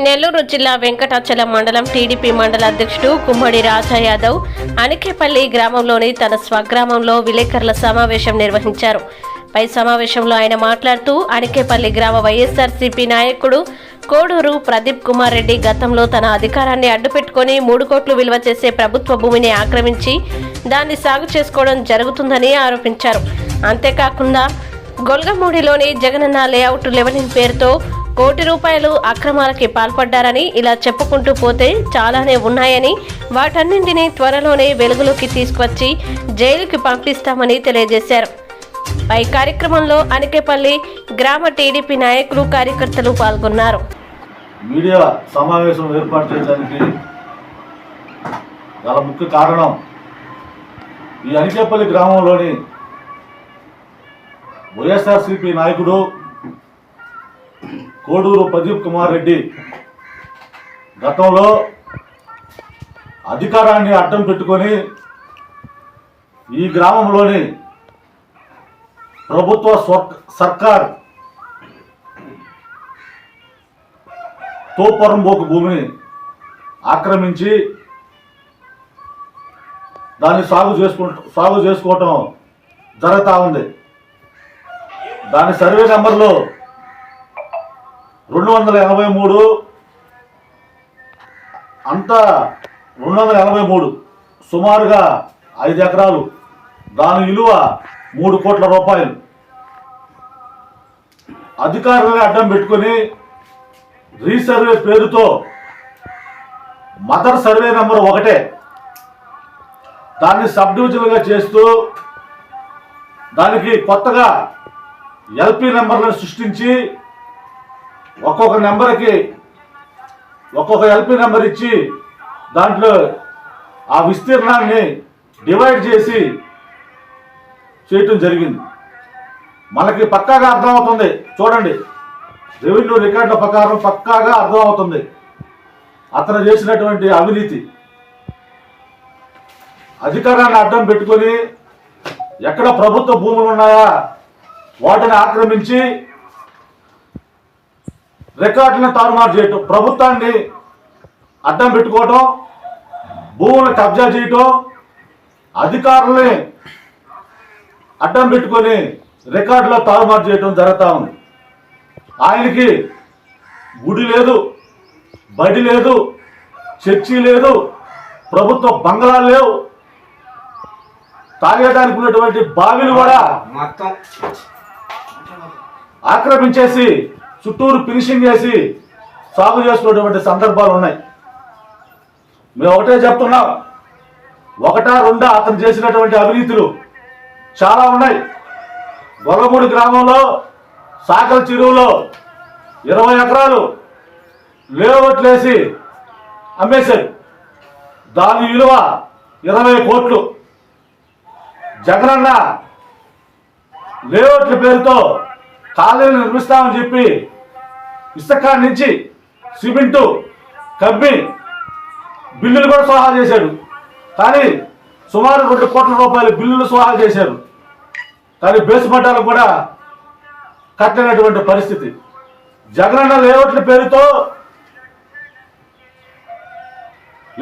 నెల్లూరు జిల్లా వెంకటాచలం మండలం టీడీపీ మండల అధ్యక్షుడు గుమ్మడి రాజా యాదవ్ అనికేపల్లి గ్రామంలోని తన స్వగ్రామంలో విలేకరుల సమావేశం నిర్వహించారు. పై సమావేశంలో ఆయన మాట్లాడుతూ అనికేపల్లి గ్రామ వైఎస్ఆర్సీపీ నాయకుడు కోడూరు ప్రదీప్ కుమార్ రెడ్డి గతంలో తన అధికారాన్ని అడ్డుపెట్టుకుని 3 కోట్లు విలువ చేసే ప్రభుత్వ భూమిని ఆక్రమించి దాన్ని సాగు చేసుకోవడం జరుగుతుందని ఆరోపించారు. అంతేకాకుండా గొల్గమూడిలోని జగనన్న లేఅవుట్ లెవెలింగ్ పేరుతో ₹1 కోటి అక్రమాలకి పాల్పడ్డారని, ఇలా చెప్పుకుంటూ పోతే చాలానే ఉన్నాయని, వాటన్నింటినీ త్వరలోనే వెలుగులోకి తీసుకొచ్చి జైలుకి పంపిస్తామని తెలియజేశారు. పై కార్యక్రమంలో అనికేపల్లి గ్రామ టీడీపీ నాయకులు, కార్యకర్తలు పాల్గొన్నారు. మీడియా సమావేశం ఏర్పాటు చేయడానికి గల ముఖ్య కారణం ఈ అనికేపల్లి గ్రామంలోని వైఎస్ఆర్సీపీ నాయకుడు కోడూరు ప్రదీప్ కుమార్ రెడ్డి గతంలో అధికారాన్ని అడ్డం పెట్టుకొని ఈ గ్రామంలోని ప్రభుత్వ సర్కార్ తోపురంబోకు భూమిని ఆక్రమించి దాన్ని సాగు చేసుకోవటం జరుగుతూ ఉంది. దాని సర్వే నెంబర్లో 283 అంతా 283 సుమారుగా 5 ఎకరాలు, దాని విలువ ₹3 కోట్ల. అధికారులను అడ్డం పెట్టుకొని రీసర్వే పేరుతో మదర్ సర్వే నెంబర్ 1 దాన్ని సబ్ డివిజన్గా చేస్తూ దానికి కొత్తగా ఎల్పీ నెంబర్లను సృష్టించి ఒక్కొక్క నెంబర్కి ఒక్కొక్క ఎల్పీ నెంబర్ ఇచ్చి దాంట్లో ఆ విస్తీర్ణాన్ని డివైడ్ చేసి చేయటం జరిగింది. మనకి పక్కాగా అర్థమవుతుంది, చూడండి, రెవెన్యూ రికార్డుల ప్రకారం పక్కాగా అర్థమవుతుంది అతను చేసినటువంటి అవినీతి. అధికారాన్ని అడ్డం పెట్టుకొని ఎక్కడ ప్రభుత్వ భూములు ఉన్నాయా వాటిని ఆక్రమించి రికార్డులను తారుమారు చేయటం, ప్రభుత్వాన్ని అడ్డం పెట్టుకోవటం, భూములను కబ్జా చేయటం, అధికారుల్ని అడ్డం పెట్టుకొని రికార్డులో తారుమారు చేయటం జరుగుతూ ఉంది. ఆయనకి గుడి లేదు, బడి లేదు, చర్చి లేదు, ప్రభుత్వ బంగ్లాలు లేవు, తాగేదానికి ఉన్నటువంటి బావిలు కూడా ఆక్రమించేసి చుట్టూరు ఫినిషింగ్ చేసి సాగు చేసుకున్నటువంటి సందర్భాలు ఉన్నాయి. మేము ఒకటే చెప్తున్నాం, 1, 2 అతను చేసినటువంటి అవినీతులు చాలా ఉన్నాయి. గొల్లమూడి గ్రామంలో సాకల చెరువులో 20 ఎకరాలు లేఅవుట్లు వేసి అమ్మేశారు. దాని విలువ ₹20 కోట్లు. జగనన్న లేఅవుట్ల పేరుతో కాలనీలు నిర్మిస్తామని చెప్పి ఇసుక నుంచి సిమెంటు కబ్బి బిల్లులు కూడా సోహా చేశాడు. కానీ సుమారు ₹2 కోట్ల బిల్లులు సోహా చేశారు. కానీ బేస్మెంటాలకు కూడా కట్టలేనటువంటి పరిస్థితి. జగనన్న లేఅవుట్ల పేరుతో,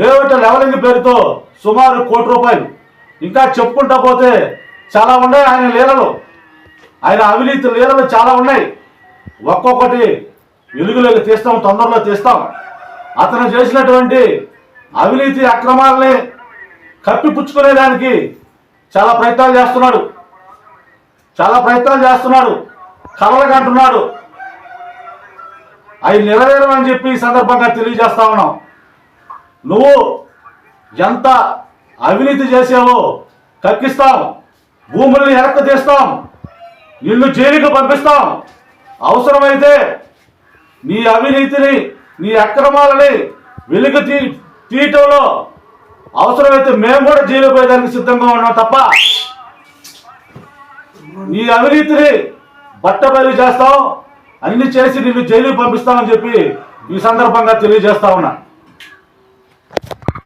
లేఅవుట్ లెవలింగ్ పేరుతో సుమారు ₹1 కోటి. ఇంకా చెప్పుకుంటా పోతే చాలా ఉన్నాయి ఆయన లీలలు, ఆయన అవినీతి లీలలు చాలా ఉన్నాయి. ఒక్కొక్కటి వెలుగులోకి తీస్తాం, తొందరలో తీస్తాం. అతను చేసినటువంటి అవినీతి అక్రమాలని కప్పిపుచ్చుకునేదానికి చాలా ప్రయత్నాలు చేస్తున్నాడు, కలలుగా అంటున్నాడు. అవి నెరవేరమని చెప్పి ఈ సందర్భంగా తెలియజేస్తా ఉన్నాం. నువ్వు ఎంత అవినీతి చేసావో కక్కిస్తాం, భూముల్ని వెనక్కి తీస్తాం, నిన్ను జైలుకు పంపిస్తాం. అవసరమైతే నీ అవినీతిని, నీ అక్రమాలని వెలుగు తీయటంలో అవసరమైతే మేము కూడా జైలు పోయేదానికి సిద్ధంగా ఉన్నాం తప్ప నీ అవినీతిని బట్టబయలు చేస్తాం, అన్ని చేసి నిన్ను జైలుకు పంపిస్తామని చెప్పి ఈ సందర్భంగా తెలియజేస్తా ఉన్నా.